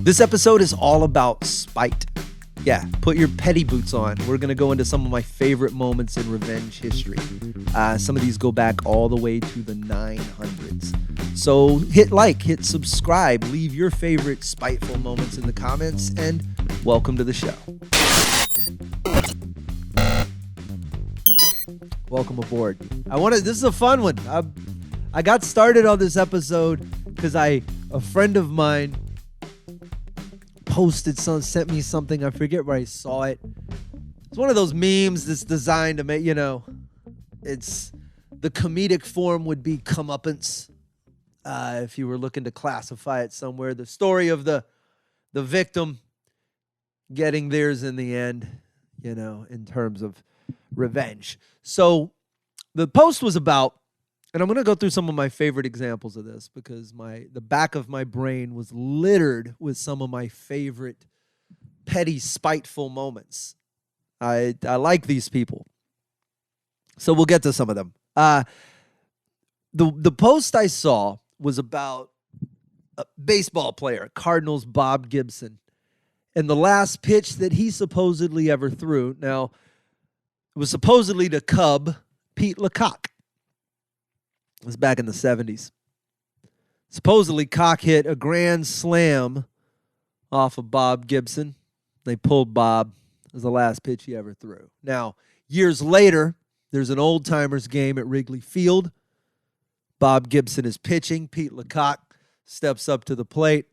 This episode is all about spite. Yeah, put your petty boots on. We're going to go into some of my favorite moments in revenge history. Some of these go back all the way to the 900s. So hit like, hit subscribe, leave your favorite spiteful moments in the comments, and welcome to the show. Welcome aboard. This is a fun one. I got started on this episode because a friend of mine sent me something. I forget where I saw it. It's one of those memes that's designed to make, it's the comedic form would be comeuppance. If you were looking to classify it somewhere, the story of the victim getting theirs in the end, in terms of revenge. So the post was about, and I'm going to go through some of my favorite examples of this because the back of my brain was littered with some of my favorite petty, spiteful moments. I like these people. So we'll get to some of them. The post I saw was about a baseball player, Cardinals Bob Gibson, and the last pitch that he supposedly ever threw. Now, it was supposedly to Cub Pete LaCock. It was back in the 70s. Supposedly, Cock hit a grand slam off of Bob Gibson. They pulled Bob. It was the last pitch he ever threw. Now, years later, there's an old-timers game at Wrigley Field. Bob Gibson is pitching. Pete LaCock steps up to the plate.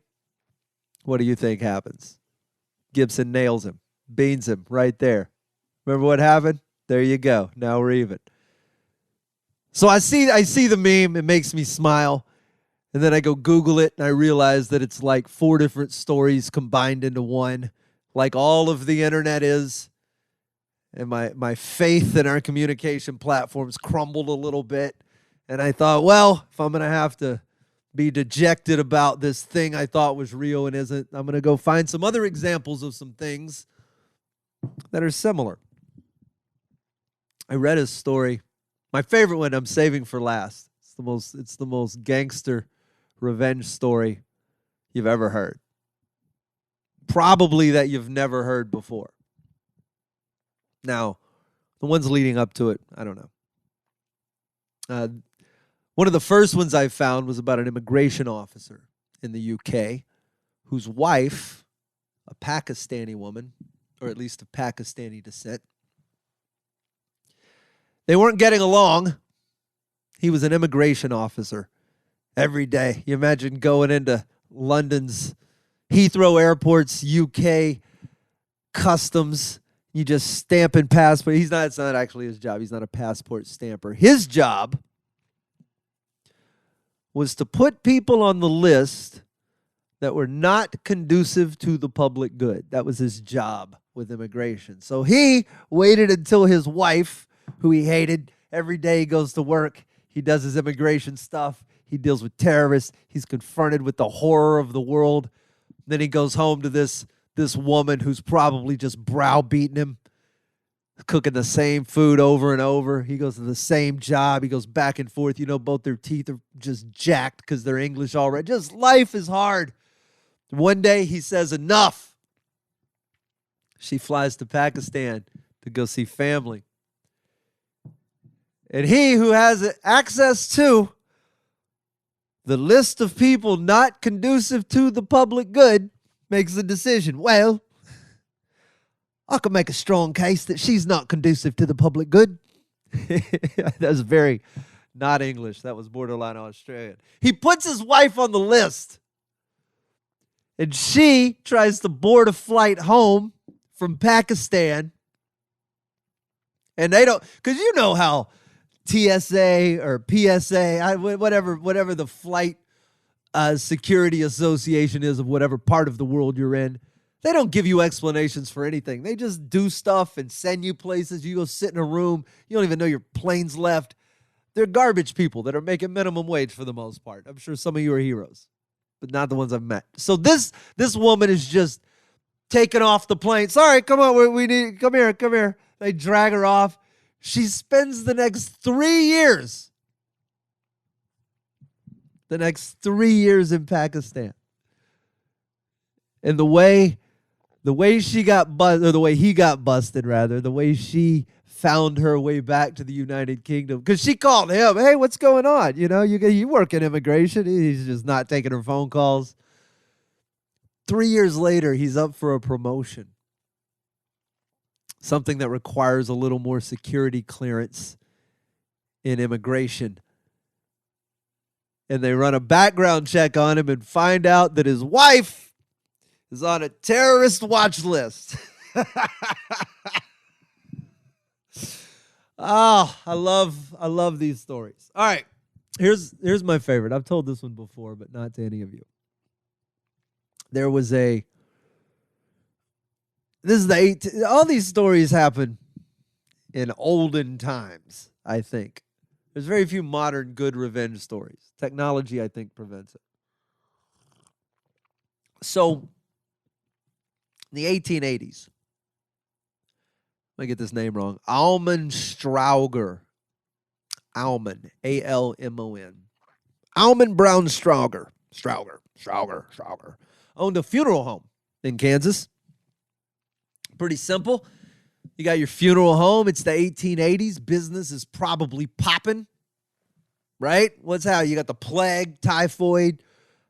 What do you think happens? Gibson nails him, beans him right there. Remember what happened? There you go. Now we're even. So I see the meme. It makes me smile. And then I go Google it, and I realize that it's like 4 different stories combined into one, like all of the internet is. And my faith in our communication platforms crumbled a little bit. And I thought, well, if I'm going to have to be dejected about this thing I thought was real and isn't, I'm going to go find some other examples of some things that are similar. I read a story. My favorite one I'm saving for last. It's the most gangster revenge story you've ever heard. Probably that you've never heard before. Now, the ones leading up to it, I don't know. One of the first ones I found was about an immigration officer in the UK whose wife, a Pakistani woman, or at least of Pakistani descent, they weren't getting along. He was an immigration officer every day. You imagine going into London's Heathrow Airport's UK customs. You just stamping passport. It's not actually his job. He's not a passport stamper. His job was to put people on the list that were not conducive to the public good. That was his job with immigration. So he waited until his wife, who he hated, every day he goes to work, he does his immigration stuff, he deals with terrorists, he's confronted with the horror of the world. Then he goes home to this woman who's probably just browbeating him, cooking the same food over and over. He goes to the same job. He goes back and forth. Both their teeth are just jacked because they're English already. Just life is hard. One day he says, enough. She flies to Pakistan to go see family. And he who has access to the list of people not conducive to the public good makes the decision. Well, I can make a strong case that she's not conducive to the public good. That was very not English. That was borderline Australian. He puts his wife on the list. And she tries to board a flight home from Pakistan. And they don't, because you know how TSA or PSA, whatever the flight security association is of whatever part of the world you're in, they don't give you explanations for anything. They just do stuff and send you places. You go sit in a room. You don't even know your plane's left. They're garbage people that are making minimum wage for the most part. I'm sure some of you are heroes, but not the ones I've met. So this woman is just taken off the plane. Sorry, come on, we need, come here. They drag her off. She spends the next 3 years in Pakistan. And the way she got busted, or the way he got busted, rather, the way she found her way back to the United Kingdom, because she called him, hey, what's going on? You work in immigration. He's just not taking her phone calls. 3 years later, he's up for a promotion, something that requires a little more security clearance in immigration. And they run a background check on him and find out that his wife is on a terrorist watch list. Oh, I love these stories. All right, here's my favorite. I've told this one before, but not to any of you. There was all these stories happen in olden times, I think. There's very few modern good revenge stories. Technology, I think, prevents it. So, in the 1880s, let me get this name wrong. Almon Strauger. Almon, A-L-M-O-N. Almon Brown Strauger. Strauger. Owned a funeral home in Kansas. Pretty simple. You got your funeral home. It's the 1880s. Business is probably popping, right? What's how? You got the plague, typhoid.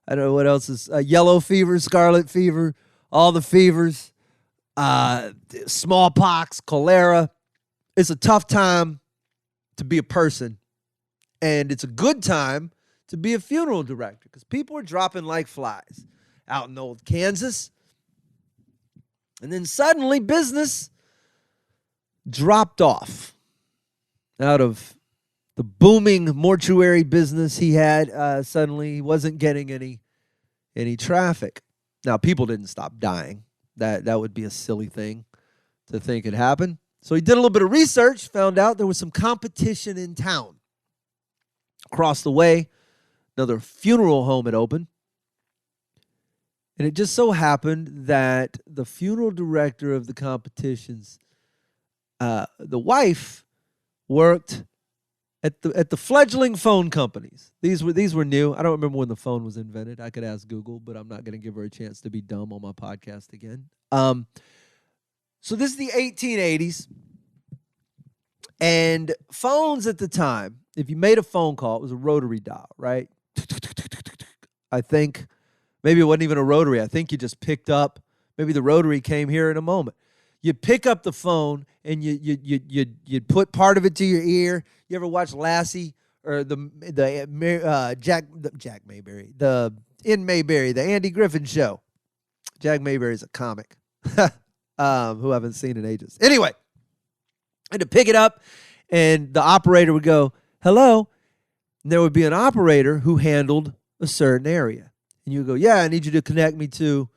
I don't know what else is. Yellow fever, scarlet fever, all the fevers. Smallpox, cholera. It's a tough time to be a person. And it's a good time to be a funeral director because people are dropping like flies out in old Kansas. And then suddenly business dropped off out of the booming mortuary business he had. Suddenly he wasn't getting any traffic. Now, people didn't stop dying. That would be a silly thing to think had happened. So he did a little bit of research, found out there was some competition in town. Across the way, another funeral home had opened. And it just so happened that the funeral director of the competitions, the wife, worked at the fledgling phone companies. These were new. I don't remember when the phone was invented. I could ask Google, but I'm not going to give her a chance to be dumb on my podcast again. So this is the 1880s, and phones at the time, if you made a phone call, it was a rotary dial, right? I think maybe it wasn't even a rotary. I think you just picked up. Maybe the rotary came here in a moment. You'd pick up the phone and you'd put part of it to your ear. You ever watch Lassie or Jack Mayberry, in Mayberry, the Andy Griffin Show? Jack Mayberry's a comic who I haven't seen in ages. Anyway, I had to pick it up, and the operator would go, hello. And there would be an operator who handled a certain area. And you would go, yeah, I need you to connect me to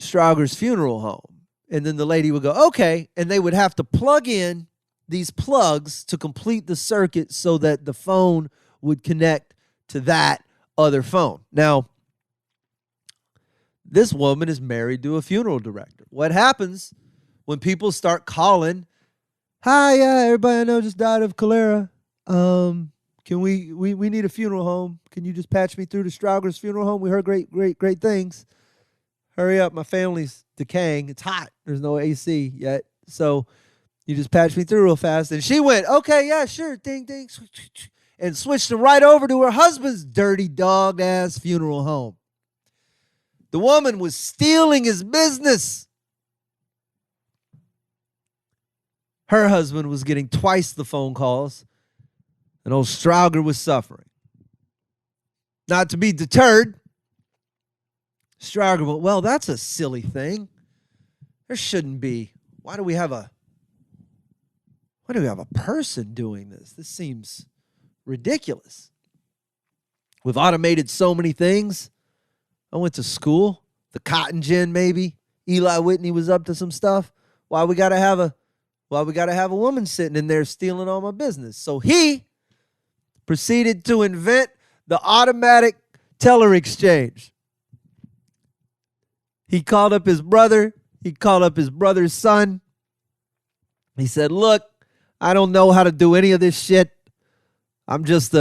Strauger's funeral home. And then the lady would go, okay. And they would have to plug in these plugs to complete the circuit so that the phone would connect to that other phone. Now, this woman is married to a funeral director. What happens when people start calling, hi, everybody I know just died of cholera. Can we need a funeral home. Can you just patch me through to Strauger's funeral home? We heard great things. Hurry up, my family's decaying. It's hot. There's no AC yet. So you just patch me through real fast. And she went, okay, yeah, sure. Ding, ding. And switched them right over to her husband's dirty dog-ass funeral home. The woman was stealing his business. Her husband was getting twice the phone calls, and old Strauger was suffering. Not to be deterred, Strauger went, well, that's a silly thing. There shouldn't be. Why do we have a person doing this? This seems ridiculous. We've automated so many things. I went to school. The cotton gin, maybe. Eli Whitney was up to some stuff. Why we gotta have a woman sitting in there stealing all my business? So he proceeded to invent the automatic teller exchange. He called up his brother. He called up his brother's son. He said, look, I don't know how to do any of this shit. I just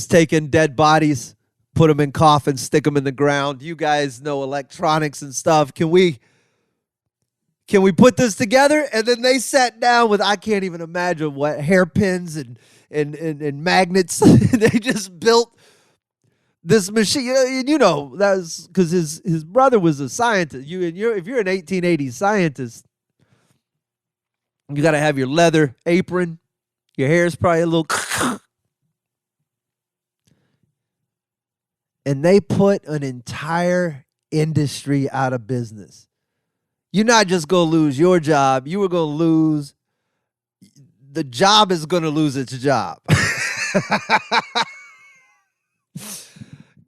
take in dead bodies. put them in coffins, stick them in the ground. You guys know electronics and stuff. Can we put this together? And then they sat down with, I can't even imagine what, hairpins and magnets. They just built this machine. And that's because his brother was a scientist. If you're an 1880s scientist, you got to have your leather apron. Your hair is probably a little. And they put an entire industry out of business. You're not just going to lose your job. You were going to lose. The job is going to lose its job.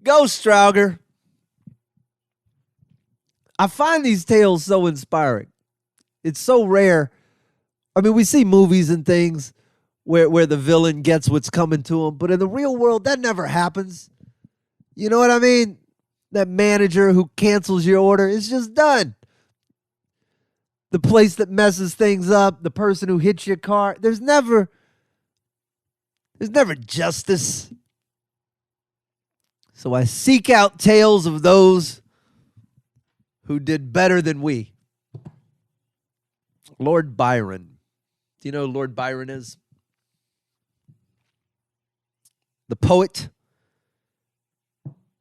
Go, Strauger. I find these tales so inspiring. It's so rare. I mean, we see movies and things where the villain gets what's coming to him, but in the real world, that never happens. You know what I mean? That manager who cancels your order is just done. The place that messes things up, the person who hits your car, there's never justice. So I seek out tales of those who did better than we. Lord Byron. Do you know who Lord Byron is? The poet.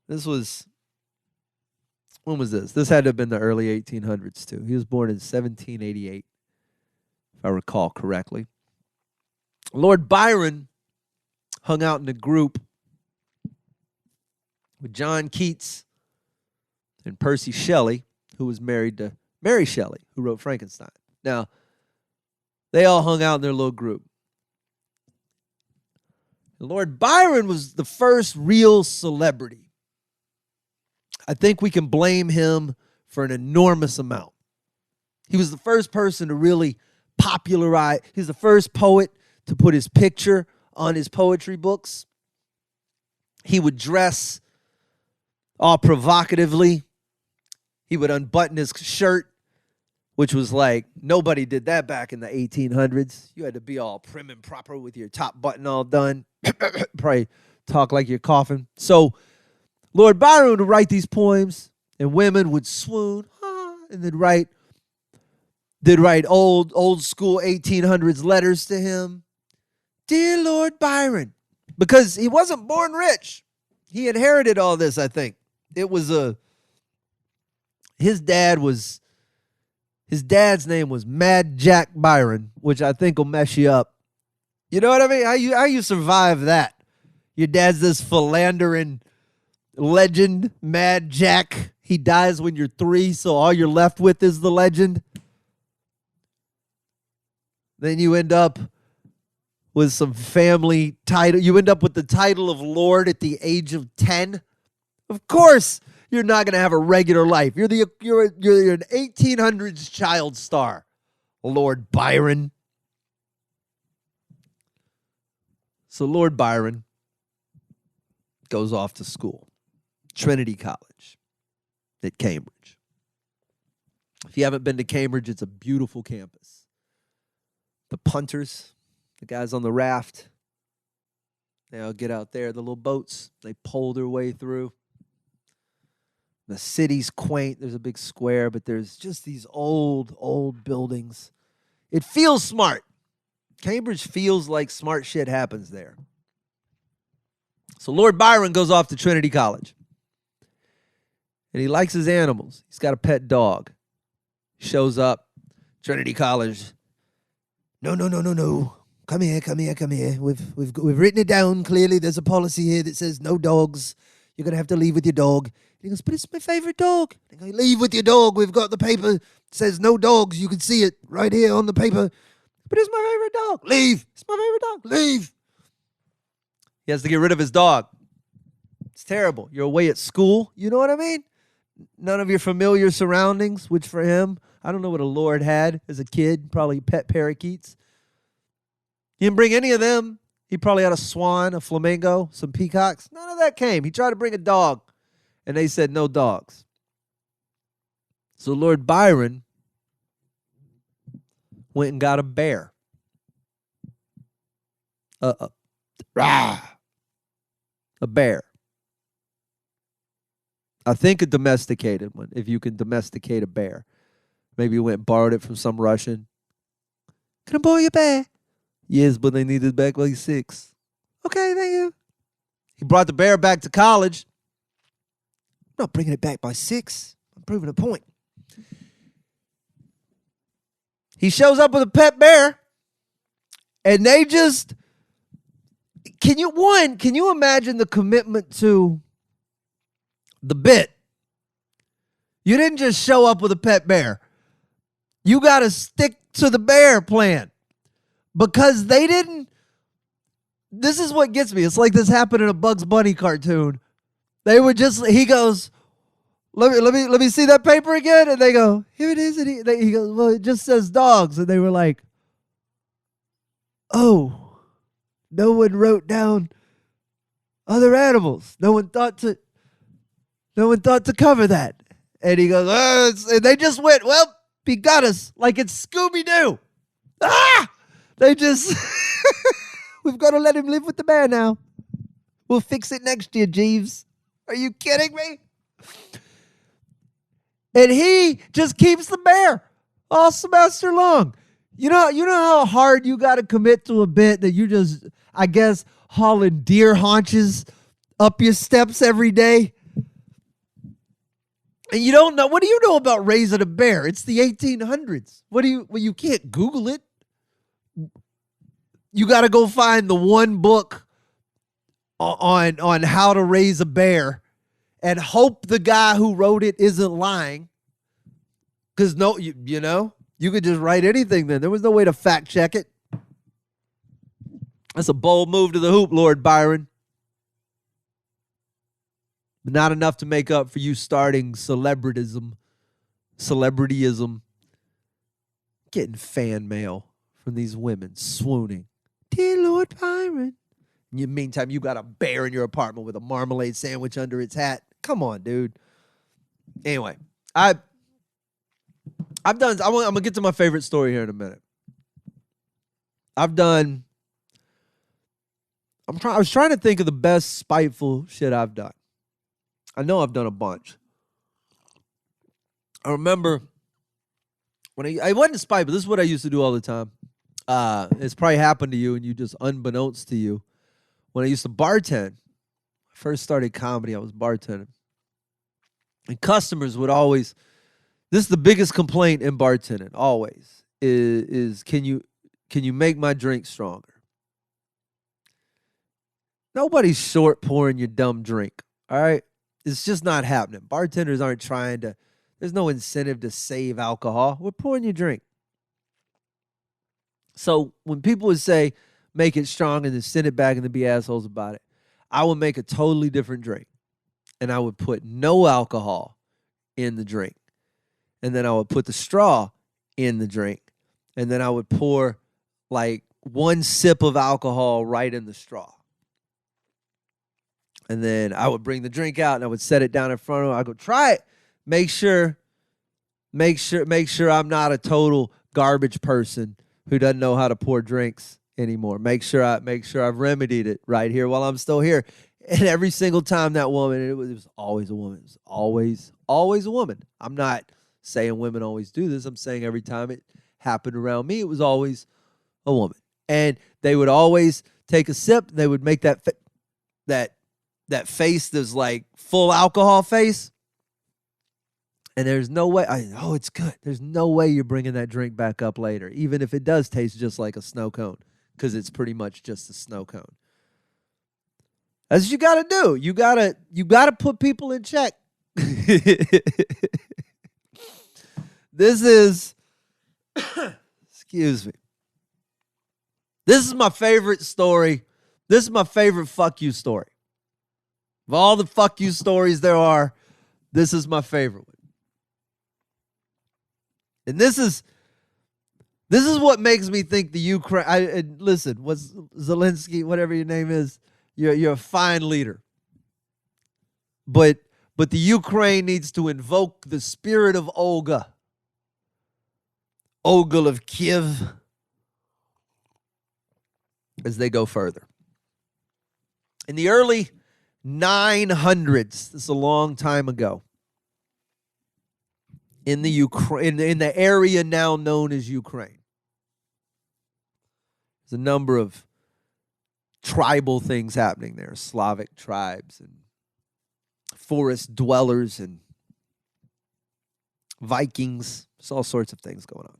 When was this? This had to have been the early 1800s too. He was born in 1788, if I recall correctly. Lord Byron hung out in a group with John Keats and Percy Shelley, who was married to Mary Shelley, who wrote Frankenstein. Now, they all hung out in their little group. Lord Byron was the first real celebrity. I think we can blame him for an enormous amount. He was the first person to really popularize. He's the first poet to put his picture on his poetry books. He would dress all provocatively. He would unbutton his shirt, which was like, nobody did that back in the 1800s. You had to be all prim and proper with your top button all done. Probably talk like you're coughing. So Lord Byron would write these poems, and women would swoon, and they'd write old school 1800s letters to him. Dear Lord Byron, because he wasn't born rich. He inherited all this, I think. It was his dad's name was Mad Jack Byron, which I think will mess you up. You know what I mean? How you survive that? Your dad's this philandering legend, Mad Jack. He dies when you're 3, so all you're left with is the legend. Then you end up with some family title. You end up with the title of Lord at the age of 10. Of course, you're not going to have a regular life. You're an 1800s child star, Lord Byron. So Lord Byron goes off to school, Trinity College at Cambridge. If you haven't been to Cambridge, it's a beautiful campus. The punters, the guys on the raft, they all get out there, the little boats, they pole their way through. The city's quaint. There's a big square, but there's just these old buildings. It feels smart. Cambridge feels like smart shit happens there. So Lord Byron goes off to Trinity College. And he likes his animals. He's got a pet dog. Shows up, Trinity College. No. Come here. We've written it down clearly. There's a policy here that says no dogs. You're going to have to leave with your dog. He goes, but it's my favorite dog. I go, leave with your dog. We've got the paper. It says no dogs. You can see it right here on the paper. But it's my favorite dog. Leave. It's my favorite dog. Leave. He has to get rid of his dog. It's terrible. You're away at school. You know what I mean? None of your familiar surroundings, which for him, I don't know what a lord had as a kid. Probably pet parakeets. He didn't bring any of them. He probably had a swan, a flamingo, some peacocks. None of that came. He tried to bring a dog, and they said no dogs. So Lord Byron went and got a bear. A bear. I think a domesticated one, if you can domesticate a bear. Maybe you went and borrowed it from some Russian. Can I borrow your bear? Yes, but they need it back by 6. Okay, thank you. He brought the bear back to college. I'm not bringing it back by 6. I'm proving a point. He shows up with a pet bear, and they just... Can you imagine the commitment to the bit? You didn't just show up with a pet bear. You got to stick to the bear plan because they didn't. This is what gets me. It's like this happened in a Bugs Bunny cartoon. They were just, he goes, let me see that paper again. And they go, here it is. And he goes, well, it just says dogs. And they were like, oh, no one wrote down other animals. No one thought to cover that. And he goes, and they just went, well, he got us like it's Scooby-Doo. Ah! They just, we've got to let him live with the bear now. We'll fix it next year, Jeeves. Are you kidding me? And he just keeps the bear all semester long. You know how hard you got to commit to a bit that you just, I guess, hauling deer haunches up your steps every day? And you don't know. What do you know about raising a bear? It's the 1800s. You can't Google it. You got to go find the one book on how to raise a bear and hope the guy who wrote it isn't lying. Because you could just write anything then. There was no way to fact check it. That's a bold move to the hoop, Lord Byron. But not enough to make up for you starting celebrityism, getting fan mail from these women swooning. Dear Lord Byron. In the meantime, you got a bear in your apartment with a marmalade sandwich under its hat. Come on, dude. Anyway, I'm done. I'm going to get to my favorite story here in a minute. I was trying to think of the best spiteful shit I've done. I know I've done a bunch. I remember when I wasn't spiteful. This is what I used to do all the time. It's probably happened to you and you just unbeknownst to you. When I used to bartend, I first started comedy, I was bartending. And customers would always, this is the biggest complaint in bartending, always, is can you make my drink stronger? Nobody's short pouring your dumb drink, all right? It's just not happening. Bartenders aren't trying to, there's no incentive to save alcohol. We're pouring your drink. So when people would say, make it strong and then send it back and then be assholes about it, I would make a totally different drink. And I would put no alcohol in the drink. And then I would put the straw in the drink. And then I would pour like one sip of alcohol right in the straw. And then I would bring the drink out and I would set it down in front of him. I go, try it. Make sure I'm not a total garbage person who doesn't know how to pour drinks anymore. Make sure I've remedied it right here while I'm still here. And every single time that woman, it was always a woman. It was always a woman. I'm not saying women always do this. I'm saying every time it happened around me, it was always a woman. And they would always take a sip. They would make that face that's like full alcohol face. And there's no way, it's good. There's no way you're bringing that drink back up later, even if it does taste just like a snow cone, because it's pretty much just a snow cone. That's what you got to do. You got to put people in check. This is, excuse me. This is my favorite story. This is my favorite fuck you story. Of all the fuck you stories there are, this is my favorite one. And this is what makes me think the Ukraine. Listen, what's Zelensky, whatever your name is, you're a fine leader. But the Ukraine needs to invoke the spirit of Olga of Kiev, as they go further. In the early 900s. This is a long time ago. In the Ukraine, in the area now known as Ukraine. There's a number of tribal things happening there. Slavic tribes and forest dwellers and Vikings. There's all sorts of things going on.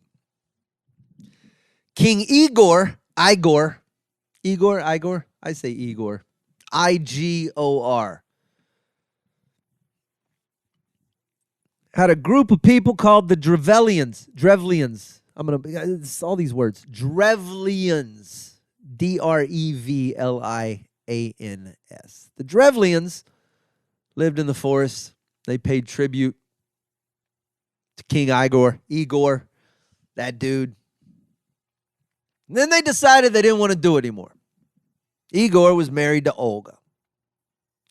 King Igor, I say Igor, Igor, had a group of people called the Drevlians. It's all these words. Drevlians. Drevlians. The Drevlians lived in the forest. They paid tribute to King Igor, that dude. And then they decided they didn't want to do it anymore. Igor was married to Olga.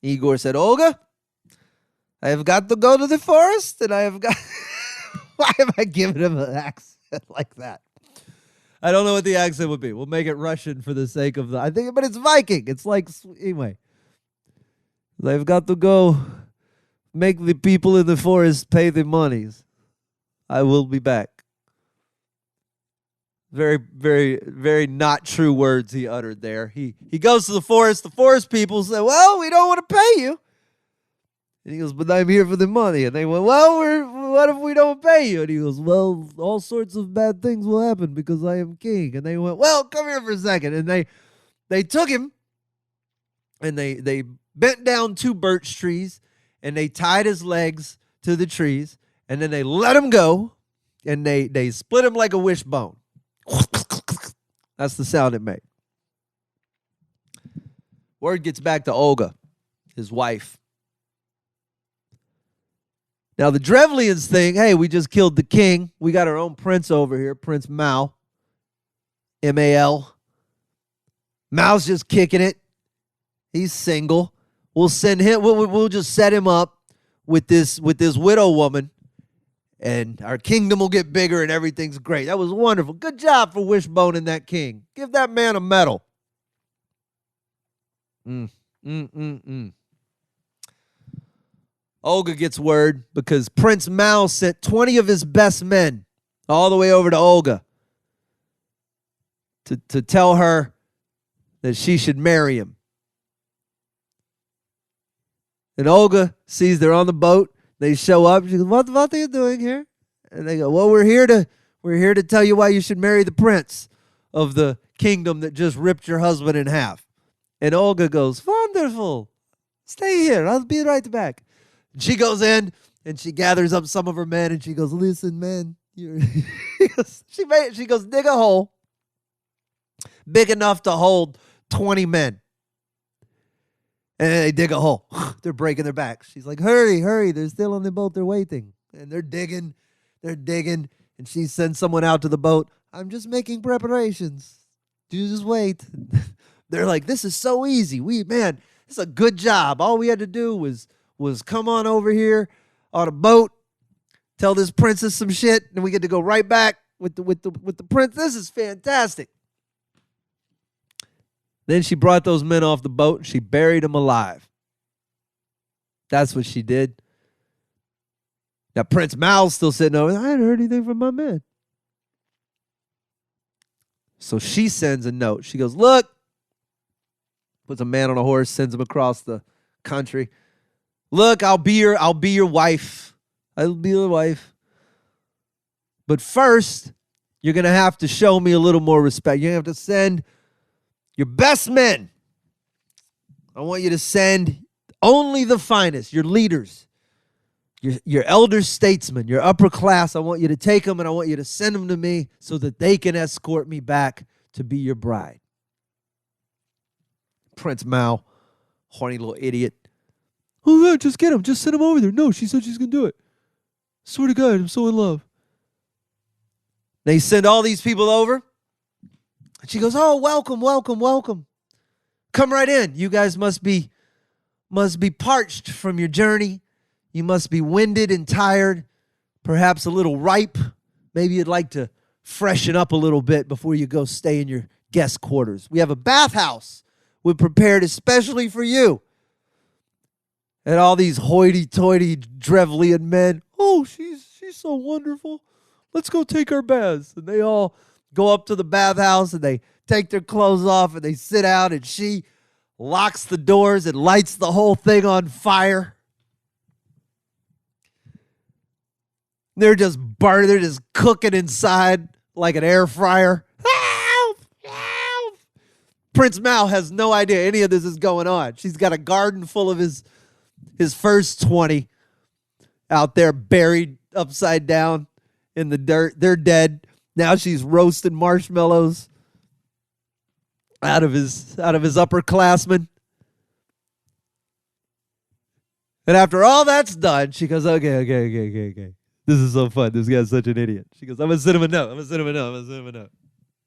Igor said, Olga, I have got to go to the forest, and I have got... Why am I giving him an accent like that? I don't know what the accent would be. We'll make it Russian for the sake of but it's Viking. It's like, anyway. They've got to go make the people in the forest pay the monies. I will be back. Very, very, very not true words he uttered there. He goes to the forest. The forest people say, well, we don't want to pay you. And he goes, but I'm here for the money. And they went, well, what if we don't pay you? And he goes, well, all sorts of bad things will happen because I am king. And they went, well, come here for a second. And they took him and they bent down 2 birch trees and they tied his legs to the trees. And then they let him go and they split him like a wishbone. That's the sound it made. Word gets back to Olga, his wife. Now, the Drevlians think, hey, we just killed the king. We got our own prince over here, Prince Mal. M-A-L. Mal's just kicking it. He's single. We'll send him, we'll just set him up with this widow woman, and our kingdom will get bigger and everything's great. That was wonderful. Good job for wishboning that king. Give that man a medal. Olga gets word because Prince Mal sent 20 of his best men all the way over to Olga to tell her that she should marry him. And Olga sees they're on the boat. They show up. She goes, what are you doing here? And they go, well, we're here to tell you why you should marry the prince of the kingdom that just ripped your husband in half. And Olga goes, wonderful. Stay here. I'll be right back. She goes in and she gathers up some of her men and she goes, listen, man. She goes, dig a hole big enough to hold 20 men. And they dig a hole. They're breaking their backs. She's like, hurry. They're still on the boat. They're waiting. And they're digging. And she sends someone out to the boat. I'm just making preparations. You just wait. They're like, this is so easy. This is a good job. All we had to do was come on over here on a boat, tell this princess some shit, and we get to go right back with the prince. This is fantastic. Then she brought those men off the boat and she buried them alive. That's what she did. Now Prince Mal's still sitting over there. I hadn't heard anything from my men. So she sends a note. She goes, look, puts a man on a horse, sends him across the country. Look, I'll be your wife. I'll be your wife. But first, you're going to have to show me a little more respect. You're going to have to send your best men. I want you to send only the finest, your leaders, your elder statesmen, your upper class. I want you to take them and I want you to send them to me so that they can escort me back to be your bride. Prince Mao, horny little idiot. Oh, yeah, just get him. Just send him over there. No, she said she's going to do it. Swear to God, I'm so in love. They send all these people over. And she goes, oh, welcome. Come right in. You guys must be parched from your journey. You must be winded and tired, perhaps a little ripe. Maybe you'd like to freshen up a little bit before you go stay in your guest quarters. We have a bathhouse we prepared especially for you. And all these hoity-toity Drevlian men, oh, she's so wonderful. Let's go take our baths. And they all go up to the bathhouse and they take their clothes off and they sit out and she locks the doors and lights the whole thing on fire. They're just burning, they're just cooking inside like an air fryer. Help! Help! Prince Mal has no idea any of this is going on. She's got a garden full of his first 20 out there buried upside down in the dirt. They're dead. Now she's roasting marshmallows out of his upperclassmen. And after all that's done, she goes, okay. This is so fun. This guy's such an idiot. She goes, I'm going to send him a note.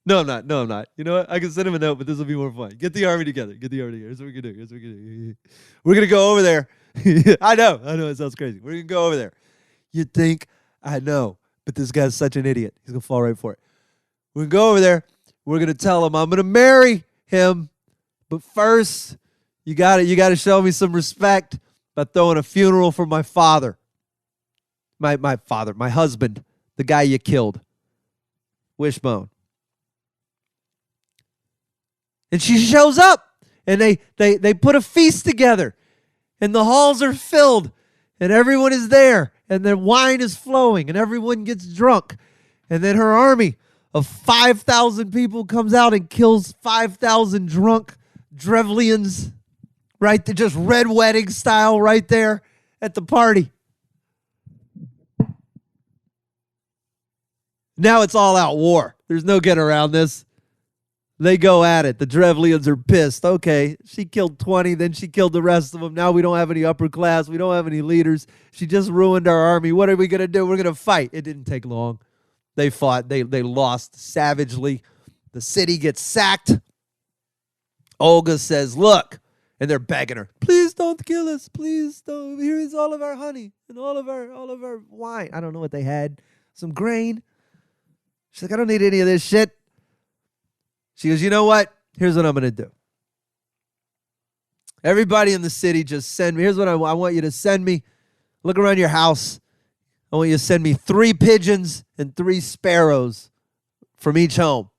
No, I'm not. You know what? I can send him a note, but this will be more fun. Get the army together. Here's what we can do. We're going to go over there. I know. It sounds crazy. We're going to go over there. You'd think, I know, but this guy's such an idiot. He's going to fall right for it. We're going to go over there. We're going to tell him I'm going to marry him. But first, you got to show me some respect by throwing a funeral for my father. My husband, the guy you killed. Wishbone. And she shows up, and they put a feast together, and the halls are filled, and everyone is there, and the wine is flowing, and everyone gets drunk. And then her army of 5,000 people comes out and kills 5,000 drunk Drevlians, right there, just red wedding style right there at the party. Now it's all out war. There's no getting around this. They go at it. The Drevlians are pissed. Okay, she killed 20, then she killed the rest of them. Now we don't have any upper class. We don't have any leaders. She just ruined our army. What are we going to do? We're going to fight. It didn't take long. They fought. They lost savagely. The city gets sacked. Olga says, look, and they're begging her, please don't kill us. Please don't. Here is all of our honey and all of our wine. I don't know what they had. Some grain. She's like, I don't need any of this shit. She goes, you know what? Here's what I'm going to do. Everybody in the city just send me. Here's what I want you to send me. Look around your house. I want you to send me 3 pigeons and 3 sparrows from each home.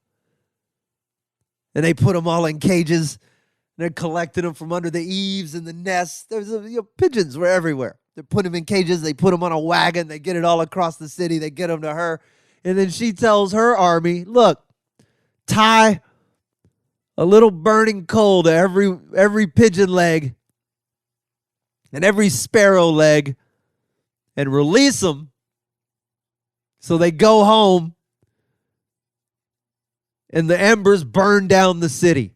And they put them all in cages. They're collecting them from under the eaves and the nests. There's pigeons were everywhere. They put them in cages. They put them on a wagon. They get it all across the city. They get them to her. And then she tells her army, look, tie a little burning coal to every pigeon leg and every sparrow leg and release them so they go home and the embers burn down the city.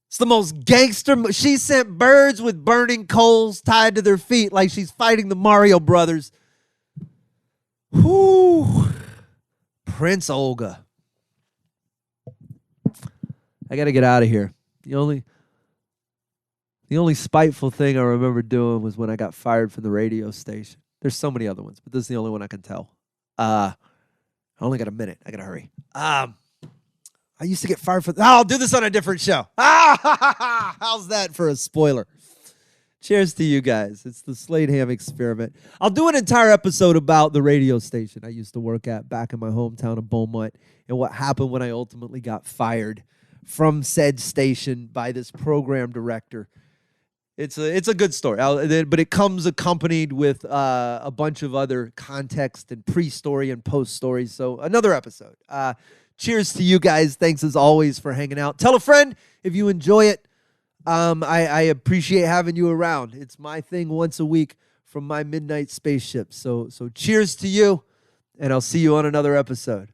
It's the most gangster. She sent birds with burning coals tied to their feet like she's fighting the Mario Brothers. Whoo. Prince Olga. I got to get out of here. The only spiteful thing I remember doing was when I got fired from the radio station. There's so many other ones, but this is the only one I can tell. I only got a minute. I got to hurry. I used to get fired for... I'll do this on a different show. How's that for a spoiler? Cheers to you guys. It's the Slade Ham experiment. I'll do an entire episode about the radio station I used to work at back in my hometown of Beaumont and what happened when I ultimately got fired from said station by this program director. It's a good story, but it comes accompanied with a bunch of other context and pre-story and post-stories. So another episode. Cheers to you guys. Thanks as always for hanging out. Tell a friend if you enjoy it. I appreciate having you around. It's my thing once a week from my midnight spaceship. So cheers to you, and I'll see you on another episode.